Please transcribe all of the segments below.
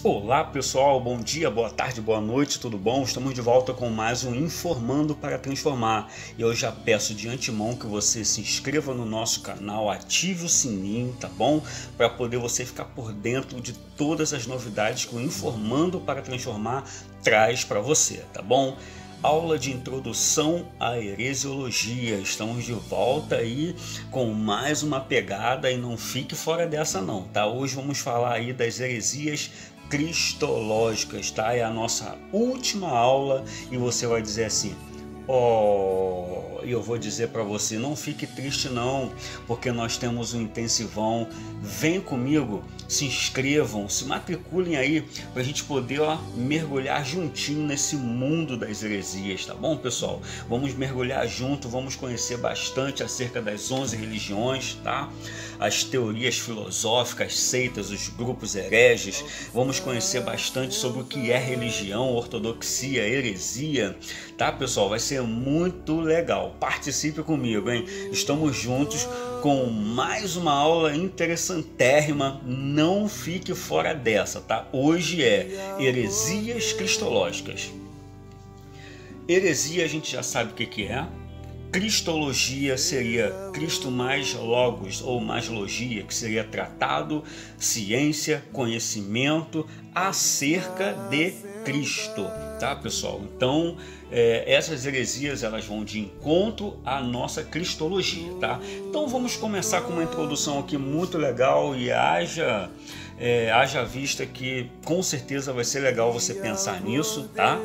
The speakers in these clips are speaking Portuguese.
Olá pessoal, bom dia, boa tarde, boa noite, tudo bom? Estamos de volta com mais um Informando para Transformar. E eu já peço de antemão que você se inscreva no nosso canal, ative o sininho, tá bom? Para poder você ficar por dentro de todas as novidades que o Informando para Transformar traz para você, tá bom? Aula de introdução à heresiologia. Estamos de volta aí com mais uma pegada e não fique fora dessa não, tá? Hoje vamos falar aí das heresias cristológicas, tá? É a nossa última aula e você vai dizer assim: eu vou dizer para você, não fique triste não, porque nós temos um intensivão. Vem comigo, se inscrevam, se matriculem aí para a gente poder mergulhar juntinho nesse mundo das heresias, tá bom, pessoal? Vamos mergulhar junto, vamos conhecer bastante acerca das 11 religiões, tá? As teorias filosóficas, seitas, os grupos hereges. Vamos conhecer bastante sobre o que é religião, ortodoxia, heresia, tá, pessoal? Vai ser muito legal. Participe comigo, hein? Estamos juntos com mais uma aula interessantérrima. Não fique fora dessa, tá? Hoje é heresias cristológicas. Heresia a gente já sabe o que é. Cristologia seria Cristo mais logos ou mais logia, que seria tratado, ciência, conhecimento acerca de Cristo, tá, pessoal? Então essas heresias elas vão de encontro à nossa cristologia, tá? Então vamos começar com uma introdução aqui muito legal e haja vista que com certeza vai ser legal você pensar nisso, tá?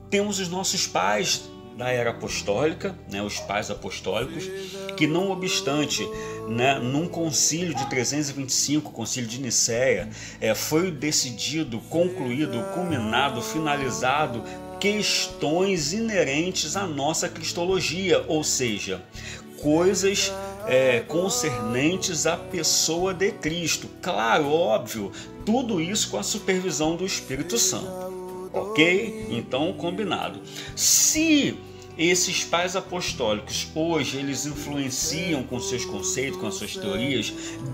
Temos os nossos pais da era apostólica, né, os pais apostólicos, que não obstante, né, num concílio de 325, concílio de Nicéia, foi decidido, concluído, culminado, finalizado questões inerentes à nossa cristologia, ou seja, coisas concernentes à pessoa de Cristo. Claro, óbvio, tudo isso com a supervisão do Espírito Santo. Ok? Então, combinado. Se esses pais apostólicos hoje eles influenciam com seus conceitos, com as suas teorias,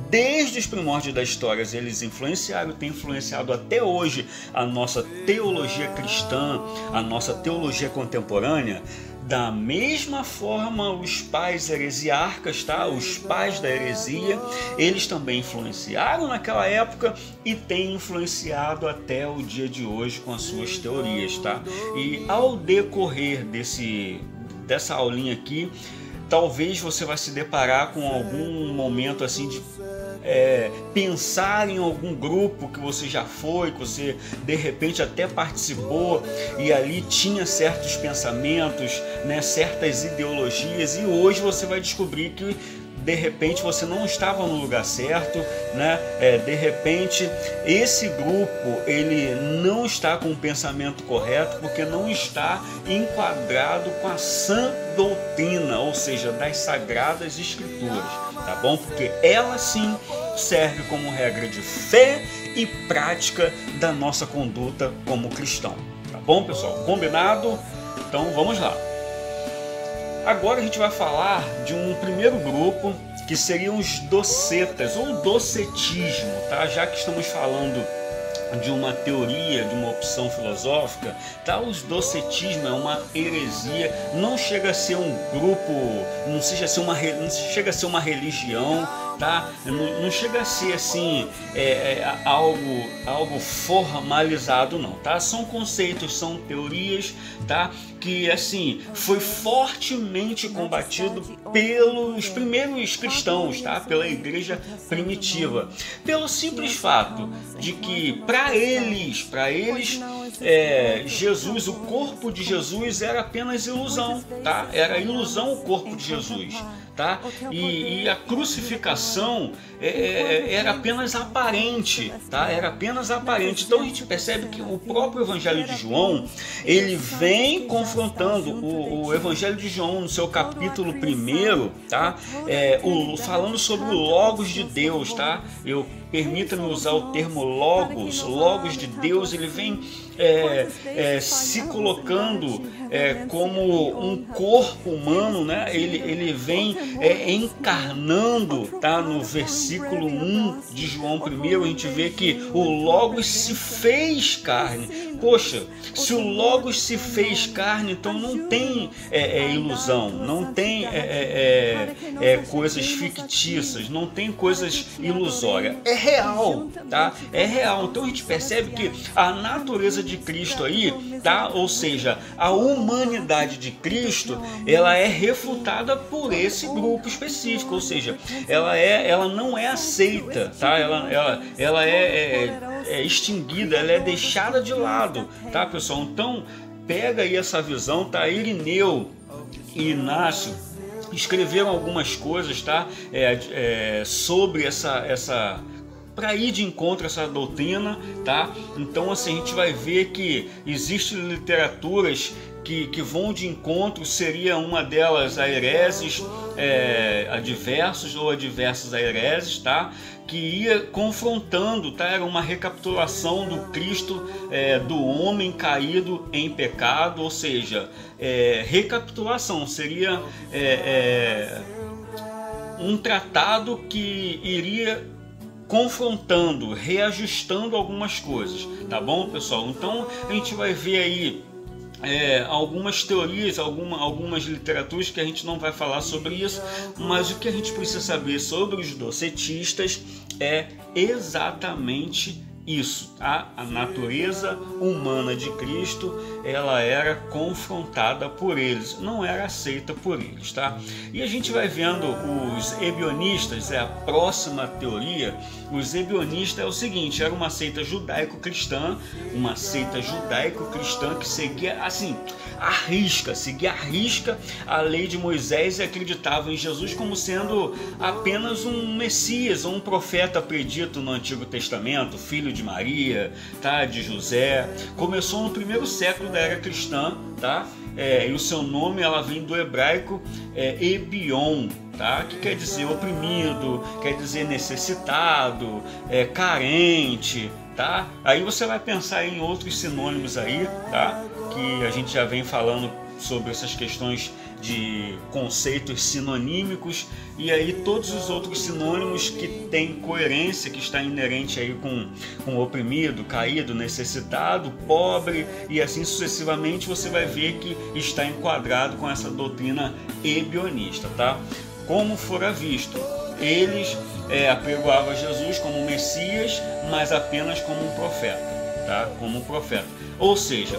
desde os primórdios da história eles influenciaram, têm influenciado até hoje a nossa teologia cristã, a nossa teologia contemporânea. Da mesma forma, os pais heresiarcas, tá? Os pais da heresia, eles também influenciaram naquela época e têm influenciado até o dia de hoje com as suas teorias, tá? E ao decorrer dessa aulinha aqui, talvez você vai se deparar com algum momento assim de pensar em algum grupo que você já foi, que você de repente até participou e ali tinha certos pensamentos, né, certas ideologias, e hoje você vai descobrir que de repente você não estava no lugar certo, né? De repente esse grupo ele não está com o pensamento correto porque não está enquadrado com a sã doutrina, ou seja, das sagradas escrituras, tá bom? Porque ela sim serve como regra de fé e prática da nossa conduta como cristão, tá bom, pessoal? Combinado? Então vamos lá. Agora a gente vai falar de um primeiro grupo que seriam os docetas ou docetismo, tá? Já que estamos falando de uma teoria, de uma opção filosófica, tá? Os docetismo é uma heresia, não chega a ser um grupo, não chega a ser uma religião, tá? Não chega a ser assim algo formalizado não, tá? São conceitos, são teorias, tá? Que assim foi fortemente combatido pelos primeiros cristãos, tá? Pela igreja primitiva, pelo simples fato de que para eles Jesus, o corpo de Jesus era apenas ilusão, tá? Era ilusão o corpo de Jesus, tá? E a crucificação era apenas aparente, tá? Era apenas aparente. Então a gente percebe que o próprio Evangelho de João, ele vem confrontando o Evangelho de João no seu capítulo 1, tá? Falando sobre o Logos de Deus, tá? Permita-me usar o termo Logos de Deus, ele vem se colocando como um corpo humano, né? Ele vem encarnando, tá? No versículo 1 de João 1, a gente vê que o Logos se fez carne. Poxa, se o Logos se fez carne, então não tem ilusão, não tem coisas fictícias, não tem coisas ilusórias. É real, tá? É real. Então a gente percebe que a natureza de Cristo aí, tá? Ou seja, a humanidade de Cristo, ela é refutada por esse grupo específico, ou seja, ela não é aceita, tá? Ela é extinguida, ela é deixada de lado, tá, pessoal? Então pega aí essa visão, tá? Irineu e Inácio escreveram algumas coisas, tá? Sobre essa para ir de encontro a essa doutrina, tá? Então assim, a gente vai ver que existem literaturas que vão de encontro, seria uma delas a hereses adversos ou adversos a hereses, tá? Que ia confrontando, tá? Era uma recapitulação do Cristo, do homem caído em pecado, ou seja, recapitulação, seria um tratado que iria confrontando, reajustando algumas coisas, tá bom, pessoal? Então a gente vai ver aí algumas teorias, algumas literaturas que a gente não vai falar sobre isso, mas o que a gente precisa saber sobre os docetistas é exatamente isso, tá? A natureza humana de Cristo, ela era confrontada por eles, não era aceita por eles, tá? E a gente vai vendo os ebionistas, a próxima teoria. Os ebionistas é o seguinte: era uma seita judaico-cristã, que seguia assim, seguia à risca a lei de Moisés e acreditava em Jesus como sendo apenas um Messias, um profeta predito no Antigo Testamento, filho de Maria, tá? De José. Começou no primeiro século da era cristã, tá? E o seu nome, ela vem do hebraico Ebion, tá? Que quer dizer oprimido, quer dizer necessitado, carente, tá? Aí você vai pensar em outros sinônimos aí, tá? Que a gente já vem falando sobre essas questões de conceitos sinonímicos, e aí todos os outros sinônimos que têm coerência, que está inerente aí com oprimido, caído, necessitado, pobre, e assim sucessivamente, você vai ver que está enquadrado com essa doutrina ebionista, tá? Como fora visto, eles apregoavam Jesus como Messias, mas apenas como um profeta, tá? Como um profeta. Ou seja,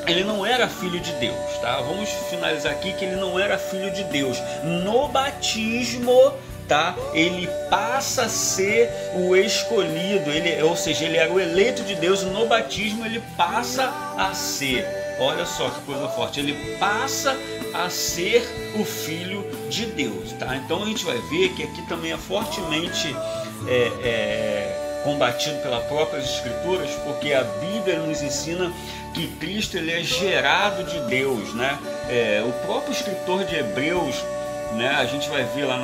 ele não era filho de Deus, tá? Vamos finalizar aqui que ele não era filho de Deus. No batismo, tá? Ele passa a ser o escolhido, ou seja, ele era o eleito de Deus. No batismo ele passa a ser, olha só que coisa forte, ele passa a ser o filho de Deus, tá? Então a gente vai ver que aqui também é fortemente combatido pelas próprias escrituras, porque a Bíblia nos ensina que Cristo ele é gerado de Deus, né? O próprio escritor de Hebreus, né? A gente vai ver lá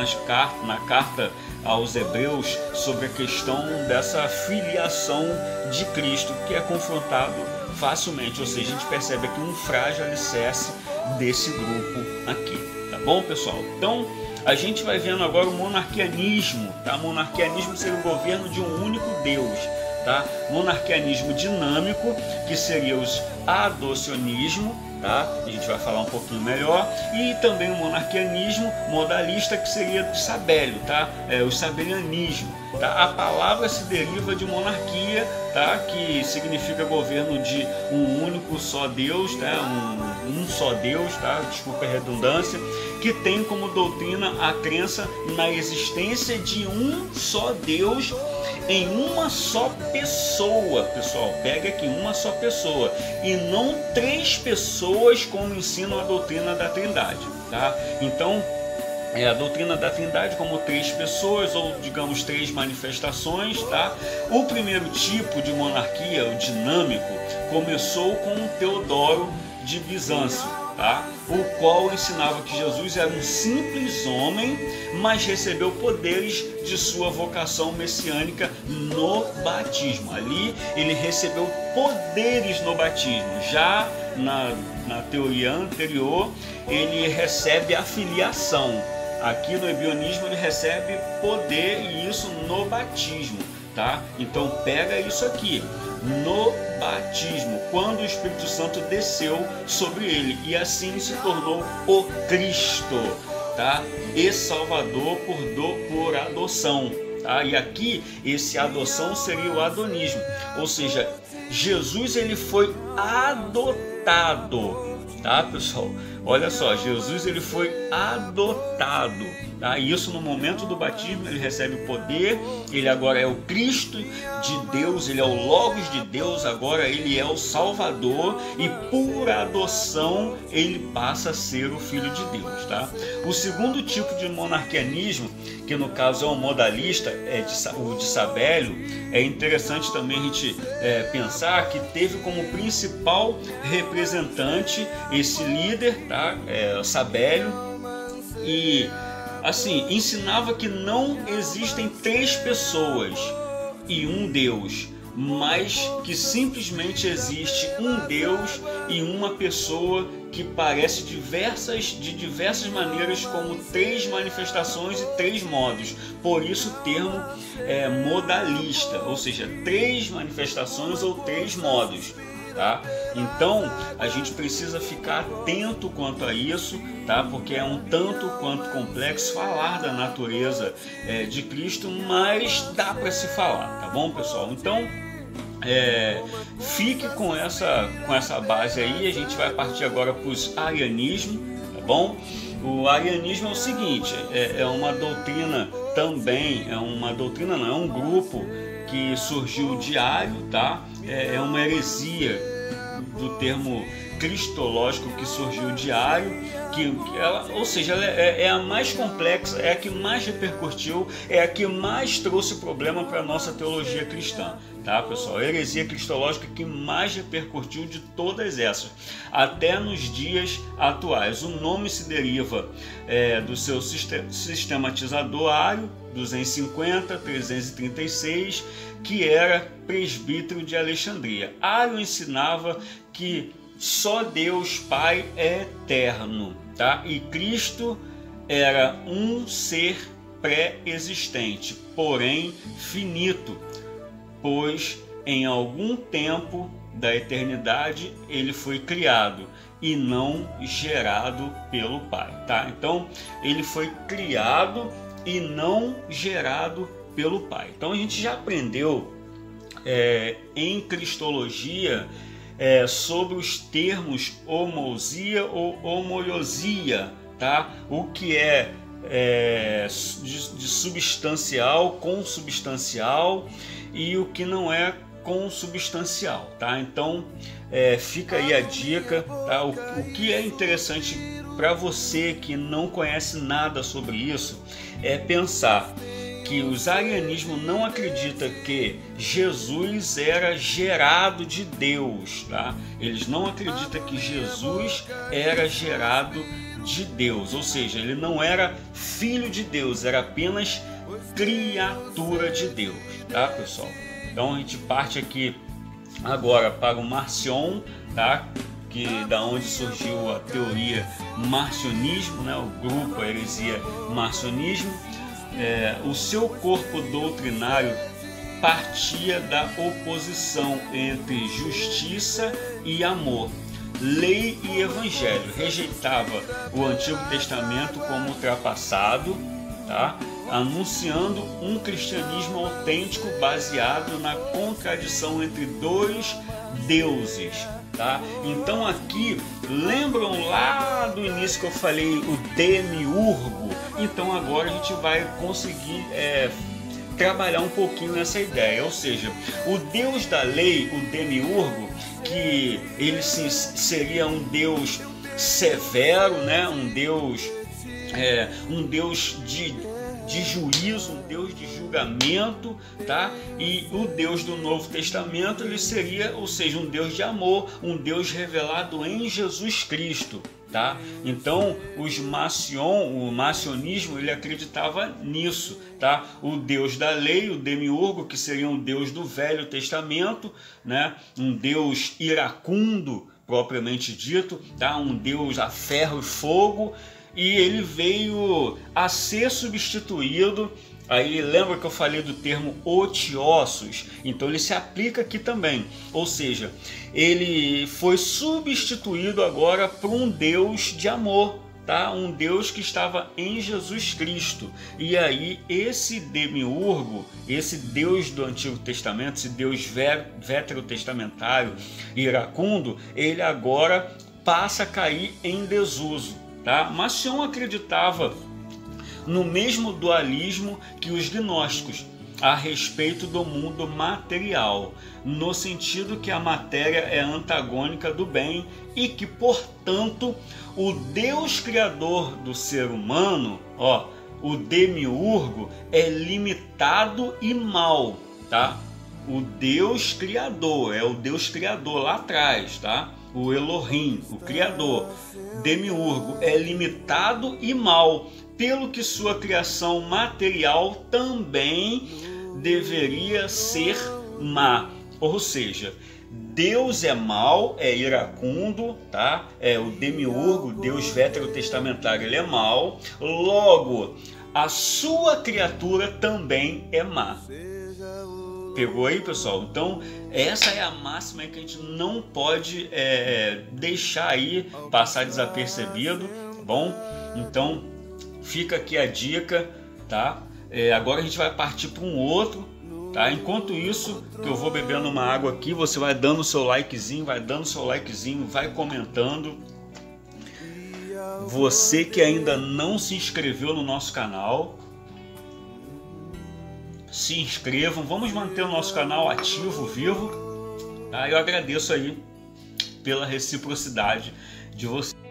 na carta aos Hebreus sobre a questão dessa filiação de Cristo, que é confrontado facilmente, ou seja, a gente percebe aqui um frágil alicerce desse grupo aqui, tá bom, pessoal? Então a gente vai vendo agora o monarquianismo, tá? Monarquianismo seria o governo de um único Deus, tá? Monarquianismo dinâmico, que seria os adocionismo, tá? A gente vai falar um pouquinho melhor, e também o monarquianismo modalista, que seria do Sabélio, tá? O sabelianismo, tá? A palavra se deriva de monarquia, tá? Que significa governo de um único só Deus, tá? Um só Deus, tá? Desculpa a redundância, que tem como doutrina a crença na existência de um só Deus em uma só pessoa, pessoal, pega aqui, uma só pessoa, e não três pessoas, como ensina a doutrina da Trindade, tá? Então, a doutrina da Trindade como três pessoas, ou digamos três manifestações, tá? O primeiro tipo de monarquia, o dinâmico, começou com Teodoro de Bizâncio, tá? O qual ensinava que Jesus era um simples homem, mas recebeu poderes de sua vocação messiânica no batismo. Ali ele recebeu poderes no batismo. Já na teoria anterior, ele recebe a filiação, Aqui no ebionismo ele recebe poder, e isso no batismo, tá? Então pega isso aqui, no batismo, quando o Espírito Santo desceu sobre ele, e assim se tornou o Cristo, tá? E Salvador por adoção, tá? E aqui esse adoção seria o adonismo, ou seja, Jesus ele foi adotado, tá, pessoal? Olha só, Jesus ele foi adotado, tá? E isso no momento do batismo ele recebe o poder, ele agora é o Cristo de Deus, ele é o Logos de Deus, agora ele é o Salvador, e por adoção ele passa a ser o Filho de Deus, tá? O segundo tipo de monarquianismo, que no caso é o modalista, o de Sabélio, é interessante também a gente pensar que teve como principal representante esse líder, tá? Sabélio, e assim ensinava que não existem três pessoas e um Deus, mas que simplesmente existe um Deus e uma pessoa que parece de diversas maneiras, como três manifestações e três modos. Por isso o termo é modalista, ou seja, três manifestações ou três modos. Tá? Então a gente precisa ficar atento quanto a isso, tá? Porque é um tanto quanto complexo falar da natureza de Cristo, mas dá para se falar, tá bom, pessoal? Então fique com essa base aí. A gente vai partir agora para os arianismo, tá bom? O arianismo é o seguinte, é uma doutrina também, é um grupo que surgiu de Ario, tá? É uma heresia do termo cristológico que surgiu de Ario, ou seja, ela é a mais complexa, é a que mais repercutiu, é a que mais trouxe problema para a nossa teologia cristã, tá, pessoal? A heresia cristológica que mais repercutiu de todas essas, até nos dias atuais. O nome se deriva do seu sistematizador Ario, 250-336, que era presbítero de Alexandria. Ario ensinava que só Deus Pai é eterno, tá? E Cristo era um ser pré-existente, porém finito, pois em algum tempo da eternidade ele foi criado e não gerado pelo Pai, tá? Então ele foi criado e não gerado pelo Pai. Então a gente já aprendeu em Cristologia sobre os termos homoousia ou homoiosia, tá? O que é de substancial, consubstancial, e o que não é consubstancial, tá? Então fica aí a dica, tá? O que é interessante para você que não conhece nada sobre isso é pensar que os arianismos não acreditam que Jesus era gerado de Deus, tá? Eles não acreditam que Jesus era gerado de Deus, ou seja, ele não era filho de Deus, era apenas criatura de Deus, tá, pessoal? Então a gente parte aqui agora para o Marcion, tá? Que da onde surgiu a teoria marcionismo, né? O grupo, a heresia marcionismo. O seu corpo doutrinário partia da oposição entre justiça e amor, lei e evangelho. Rejeitava o Antigo Testamento como ultrapassado, tá? Anunciando um cristianismo autêntico baseado na contradição entre dois deuses, tá? Então aqui, lembram lá do início que eu falei o demiurgo? Então agora a gente vai conseguir trabalhar um pouquinho nessa ideia, ou seja, o Deus da lei, o demiurgo, que ele seria um Deus severo, né? Um Deus de juízo, um Deus de julgamento, tá? E o Deus do Novo Testamento ele seria, ou seja, um Deus de amor, um Deus revelado em Jesus Cristo, tá? Então o marcionismo ele acreditava nisso, tá? O Deus da lei, o demiurgo, que seria um Deus do Velho Testamento, né? Um Deus iracundo propriamente dito, tá? Um Deus a ferro e fogo. e ele veio a ser substituído. Aí lembra que eu falei do termo otiossos? Então ele se aplica aqui também, ou seja, ele foi substituído agora por um Deus de amor, tá? Um Deus que estava em Jesus Cristo. E aí esse demiurgo, esse Deus do Antigo Testamento, esse Deus veterotestamentário, iracundo, ele agora passa a cair em desuso, tá? Marcion acreditava no mesmo dualismo que os gnósticos a respeito do mundo material, no sentido que a matéria é antagônica do bem e que, portanto, o Deus criador do ser humano, o demiurgo, é limitado e mau, tá? O Deus criador, é o Deus criador lá atrás, tá? O Elohim, o criador, demiurgo, é limitado e mau, pelo que sua criação material também deveria ser má. Ou seja, Deus é mau, é iracundo, tá? É o demiurgo, Deus veterotestamentário, ele é mau. Logo, a sua criatura também é má. Pegou aí, pessoal? Então, essa é a máxima que a gente não pode deixar aí passar desapercebido, tá bom? Então, fica aqui a dica, tá? Agora a gente vai partir para um outro, tá? Enquanto isso, que eu vou bebendo uma água aqui, você vai dando seu likezinho, vai comentando. Você que ainda não se inscreveu no nosso canal, se inscrevam, vamos manter o nosso canal ativo, vivo, tá? Eu agradeço aí pela reciprocidade de vocês.